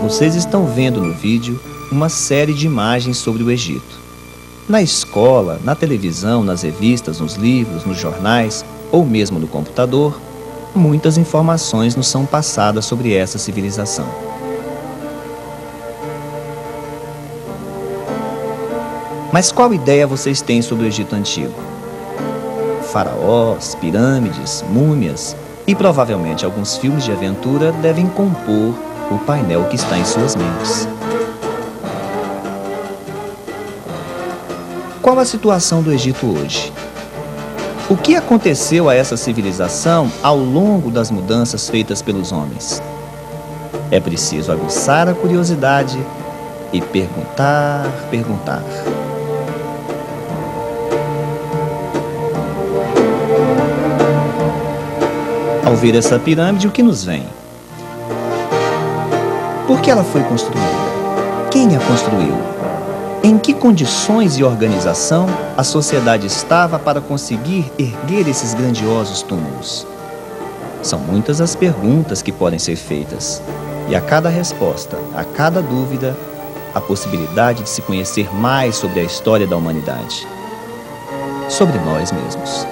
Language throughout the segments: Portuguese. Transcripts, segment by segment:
Vocês estão vendo no vídeo uma série de imagens sobre o Egito. Na escola, na televisão, nas revistas, nos livros, nos jornais ou mesmo no computador, muitas informações nos são passadas sobre essa civilização. Mas qual ideia vocês têm sobre o Egito Antigo? Faraós, pirâmides, múmias e provavelmente alguns filmes de aventura devem compor o painel que está em suas mentes. Qual a situação do Egito hoje? O que aconteceu a essa civilização ao longo das mudanças feitas pelos homens? É preciso aguçar a curiosidade e perguntar. Ao ver essa pirâmide, o que nos vem? Por que ela foi construída? Quem a construiu? Em que condições e organização a sociedade estava para conseguir erguer esses grandiosos túmulos? São muitas as perguntas que podem ser feitas, e a cada resposta, a cada dúvida, a possibilidade de se conhecer mais sobre a história da humanidade, sobre nós mesmos.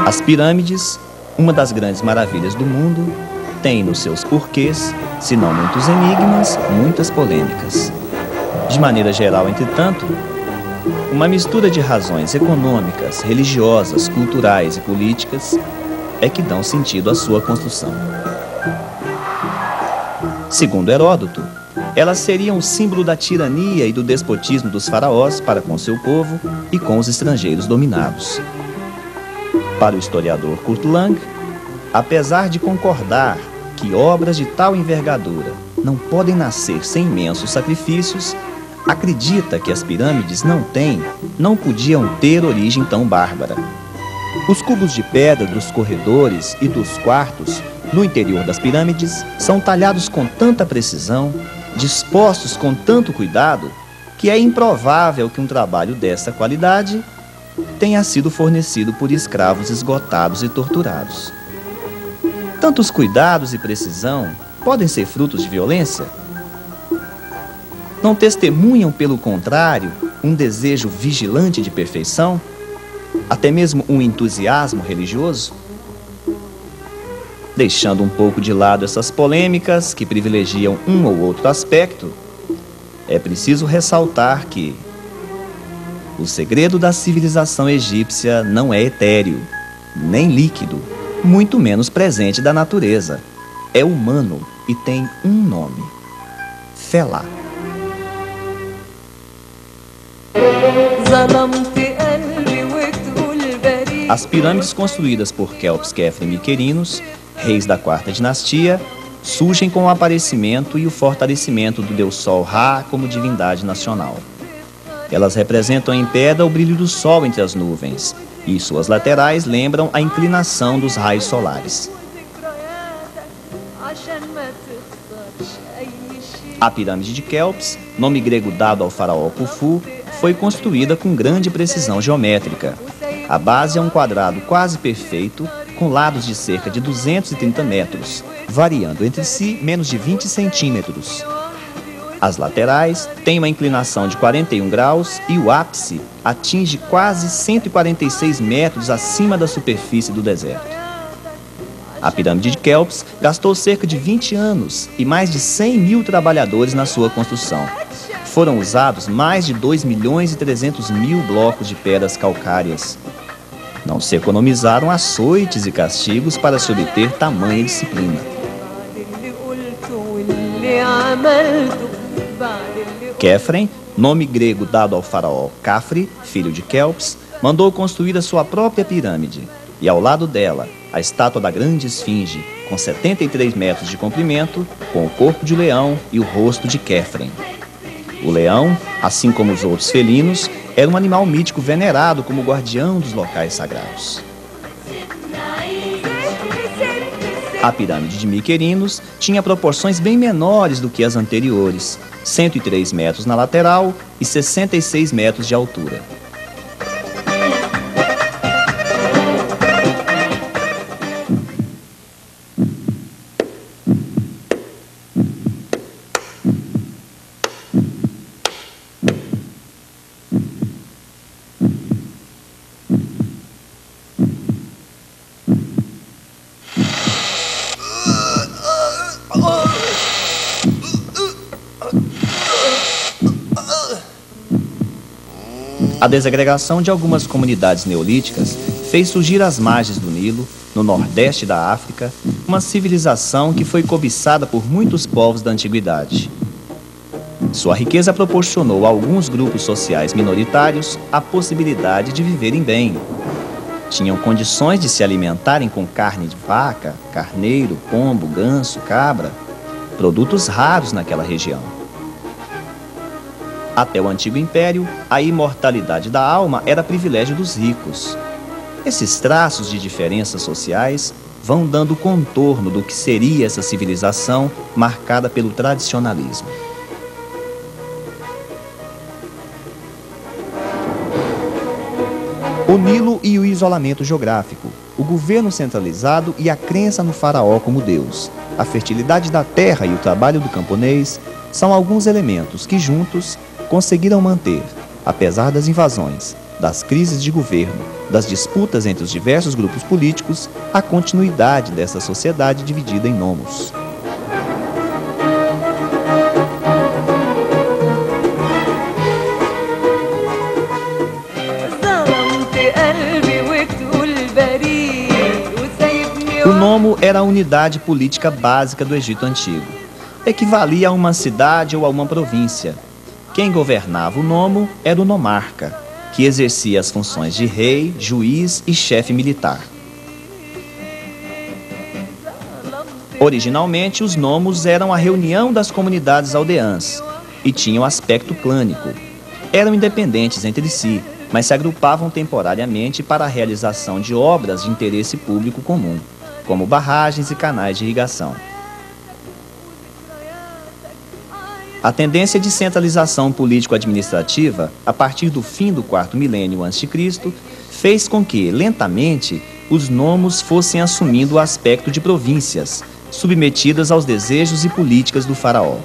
As pirâmides, uma das grandes maravilhas do mundo, têm nos seus porquês, se não muitos enigmas, muitas polêmicas. De maneira geral, entretanto, uma mistura de razões econômicas, religiosas, culturais e políticas é que dão sentido à sua construção. Segundo Heródoto, elas seriam o símbolo da tirania e do despotismo dos faraós para com seu povo e com os estrangeiros dominados. Para o historiador Kurt Lang, apesar de concordar que obras de tal envergadura não podem nascer sem imensos sacrifícios, acredita que as pirâmides não podiam ter origem tão bárbara. Os cubos de pedra dos corredores e dos quartos no interior das pirâmides são talhados com tanta precisão, dispostos com tanto cuidado, que é improvável que um trabalho dessa qualidade tenha sido fornecido por escravos esgotados e torturados. Tantos cuidados e precisão podem ser frutos de violência? Não testemunham, pelo contrário, um desejo vigilante de perfeição? Até mesmo um entusiasmo religioso? Deixando um pouco de lado essas polêmicas que privilegiam um ou outro aspecto, é preciso ressaltar que o segredo da civilização egípcia não é etéreo, nem líquido, muito menos presente da natureza. É humano e tem um nome: Felá. As pirâmides construídas por Kelps, Khafre e Querinos, reis da quarta dinastia, surgem com o aparecimento e o fortalecimento do deus Sol Ra como divindade nacional. Elas representam em pedra o brilho do sol entre as nuvens, e suas laterais lembram a inclinação dos raios solares. A pirâmide de Kelps, nome grego dado ao faraó Khufu, foi construída com grande precisão geométrica. A base é um quadrado quase perfeito, com lados de cerca de 230 metros, variando entre si menos de 20 centímetros. As laterais têm uma inclinação de 41 graus e o ápice atinge quase 146 metros acima da superfície do deserto. A pirâmide de Kelps gastou cerca de 20 anos e mais de 100 mil trabalhadores na sua construção. Foram usados mais de 2.300.000 blocos de pedras calcárias. Não se economizaram açoites e castigos para se obter tamanha disciplina. Khafre, nome grego dado ao faraó Khafre, filho de Kelps, mandou construir a sua própria pirâmide, e ao lado dela, a estátua da grande esfinge, com 73 metros de comprimento, com o corpo de leão e o rosto de Khafre. O leão, assim como os outros felinos, era um animal mítico venerado como guardião dos locais sagrados. A pirâmide de Miquerinos tinha proporções bem menores do que as anteriores, 103 metros na lateral e 66 metros de altura. A desagregação de algumas comunidades neolíticas fez surgir às margens do Nilo, no nordeste da África, uma civilização que foi cobiçada por muitos povos da antiguidade. Sua riqueza proporcionou a alguns grupos sociais minoritários a possibilidade de viverem bem. Tinham condições de se alimentarem com carne de vaca, carneiro, pombo, ganso, cabra, produtos raros naquela região. Até o Antigo Império, a imortalidade da alma era privilégio dos ricos. Esses traços de diferenças sociais vão dando contorno do que seria essa civilização marcada pelo tradicionalismo. O Nilo e o isolamento geográfico, o governo centralizado e a crença no faraó como Deus, a fertilidade da terra e o trabalho do camponês são alguns elementos que juntos conseguiram manter, apesar das invasões, das crises de governo, das disputas entre os diversos grupos políticos, a continuidade dessa sociedade dividida em nomos. O nomo era a unidade política básica do Egito Antigo. Equivalia a uma cidade ou a uma província. Quem governava o nomo era o nomarca, que exercia as funções de rei, juiz e chefe militar. Originalmente, os nomos eram a reunião das comunidades aldeãs e tinham aspecto clânico. Eram independentes entre si, mas se agrupavam temporariamente para a realização de obras de interesse público comum, como barragens e canais de irrigação. A tendência de centralização político-administrativa, a partir do fim do quarto milênio a.C., fez com que, lentamente, os nomos fossem assumindo o aspecto de províncias, submetidas aos desejos e políticas do faraó.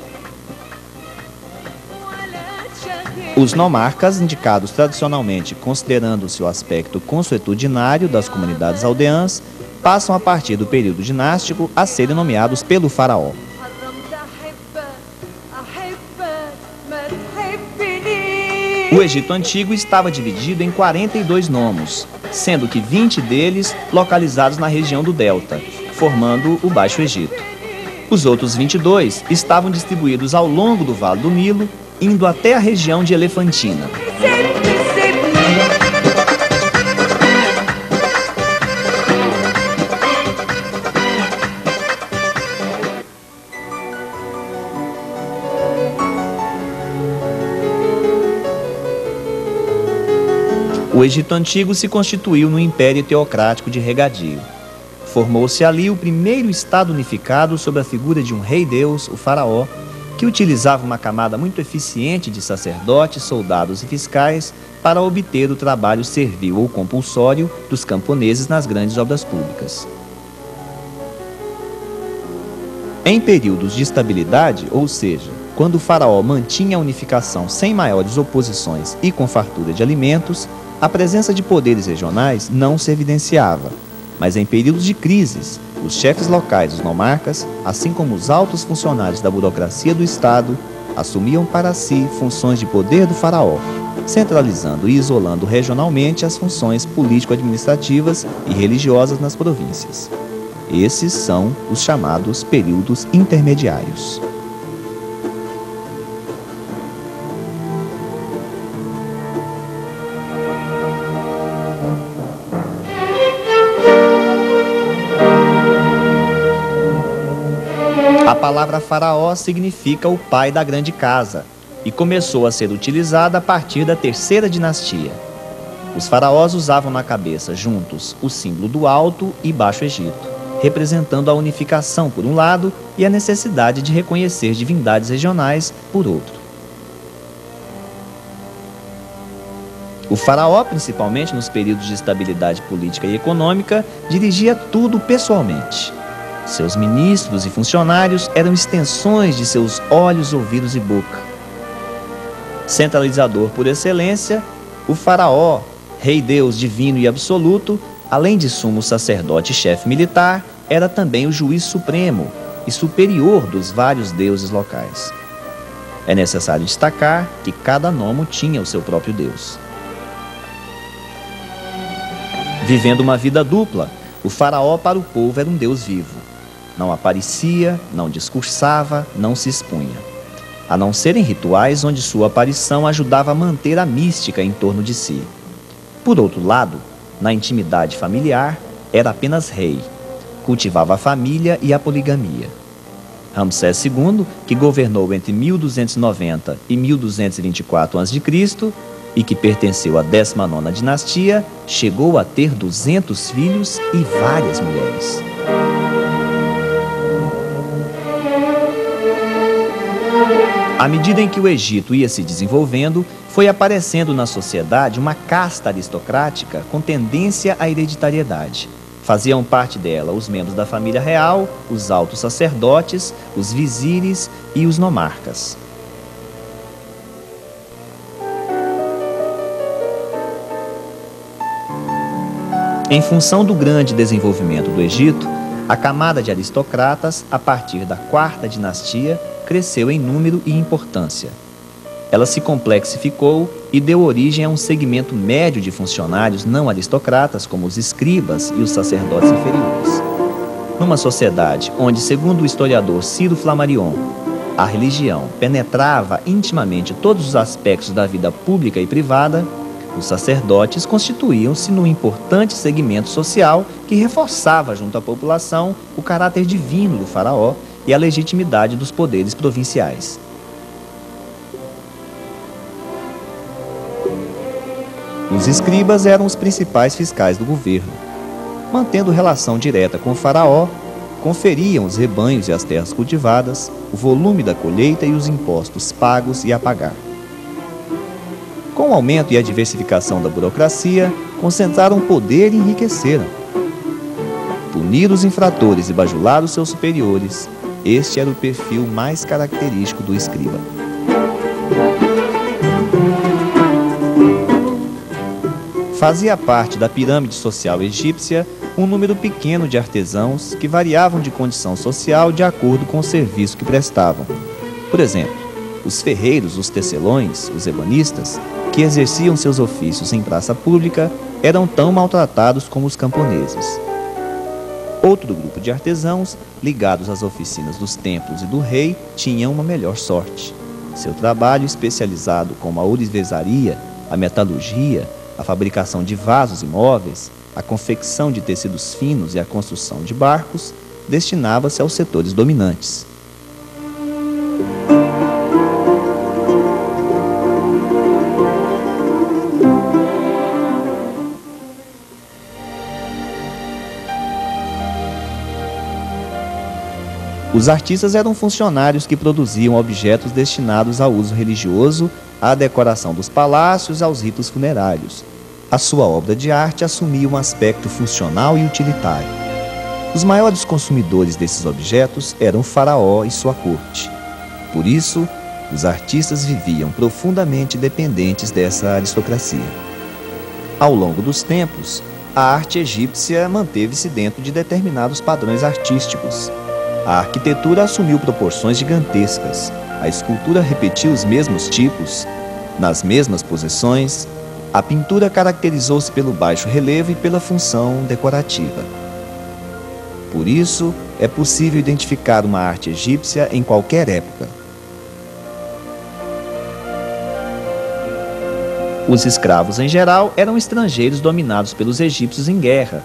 Os nomarcas, indicados tradicionalmente considerando seu aspecto consuetudinário das comunidades aldeãs, passam a partir do período dinástico a serem nomeados pelo faraó. O Egito Antigo estava dividido em 42 nomos, sendo que 20 deles localizados na região do Delta, formando o Baixo Egito. Os outros 22 estavam distribuídos ao longo do Vale do Nilo, indo até a região de Elefantina. O Egito Antigo se constituiu no Império Teocrático de Regadio. Formou-se ali o primeiro Estado unificado sob a figura de um rei-deus, o faraó, que utilizava uma camada muito eficiente de sacerdotes, soldados e fiscais para obter o trabalho servil ou compulsório dos camponeses nas grandes obras públicas. Em períodos de estabilidade, ou seja, quando o faraó mantinha a unificação sem maiores oposições e com fartura de alimentos, a presença de poderes regionais não se evidenciava, mas em períodos de crises, os chefes locais, os nomarcas, assim como os altos funcionários da burocracia do Estado, assumiam para si funções de poder do faraó, centralizando e isolando regionalmente as funções político-administrativas e religiosas nas províncias. Esses são os chamados períodos intermediários. A palavra faraó significa o pai da grande casa e começou a ser utilizada a partir da terceira dinastia. Os faraós usavam na cabeça juntos o símbolo do Alto e Baixo Egito, representando a unificação por um lado e a necessidade de reconhecer divindades regionais por outro. O faraó, principalmente nos períodos de estabilidade política e econômica, dirigia tudo pessoalmente. Seus ministros e funcionários eram extensões de seus olhos, ouvidos e boca. Centralizador por excelência, o faraó, rei Deus divino e absoluto, além de sumo sacerdote e chefe militar, era também o juiz supremo e superior dos vários deuses locais. É necessário destacar que cada nomo tinha o seu próprio deus. Vivendo uma vida dupla, o faraó para o povo era um Deus vivo. Não aparecia, não discursava, não se expunha. A não ser em rituais onde sua aparição ajudava a manter a mística em torno de si. Por outro lado, na intimidade familiar, era apenas rei. Cultivava a família e a poligamia. Ramsés II, que governou entre 1290 e 1224 a.C., e que pertenceu à 19ª dinastia, chegou a ter 200 filhos e várias mulheres. À medida em que o Egito ia se desenvolvendo, foi aparecendo na sociedade uma casta aristocrática com tendência à hereditariedade. Faziam parte dela os membros da família real, os altos sacerdotes, os vizires e os nomarcas. Em função do grande desenvolvimento do Egito, a camada de aristocratas, a partir da 4ª dinastia, cresceu em número e importância. Ela se complexificou e deu origem a um segmento médio de funcionários não aristocratas, como os escribas e os sacerdotes inferiores. Numa sociedade onde, segundo o historiador Ciro Flammarion, a religião penetrava intimamente todos os aspectos da vida pública e privada, os sacerdotes constituíam-se num importante segmento social que reforçava junto à população o caráter divino do faraó e a legitimidade dos poderes provinciais. Os escribas eram os principais fiscais do governo. Mantendo relação direta com o faraó, conferiam os rebanhos e as terras cultivadas, o volume da colheita e os impostos pagos e a pagar. Com o aumento e a diversificação da burocracia, concentraram poder e enriqueceram. Punir os infratores e bajular os seus superiores, este era o perfil mais característico do escriba. Fazia parte da pirâmide social egípcia um número pequeno de artesãos que variavam de condição social de acordo com o serviço que prestavam. Por exemplo, os ferreiros, os tecelões, os ebanistas, que exerciam seus ofícios em praça pública, eram tão maltratados como os camponeses. Outro grupo de artesãos, ligados às oficinas dos templos e do rei, tinham uma melhor sorte. Seu trabalho, especializado como a ourivesaria, a metalurgia, a fabricação de vasos e móveis, a confecção de tecidos finos e a construção de barcos, destinava-se aos setores dominantes. Os artistas eram funcionários que produziam objetos destinados ao uso religioso, à decoração dos palácios e aos ritos funerários. A sua obra de arte assumia um aspecto funcional e utilitário. Os maiores consumidores desses objetos eram o faraó e sua corte. Por isso, os artistas viviam profundamente dependentes dessa aristocracia. Ao longo dos tempos, a arte egípcia manteve-se dentro de determinados padrões artísticos. A arquitetura assumiu proporções gigantescas, a escultura repetiu os mesmos tipos, nas mesmas posições, a pintura caracterizou-se pelo baixo relevo e pela função decorativa. Por isso, é possível identificar uma arte egípcia em qualquer época. Os escravos, em geral, eram estrangeiros dominados pelos egípcios em guerra,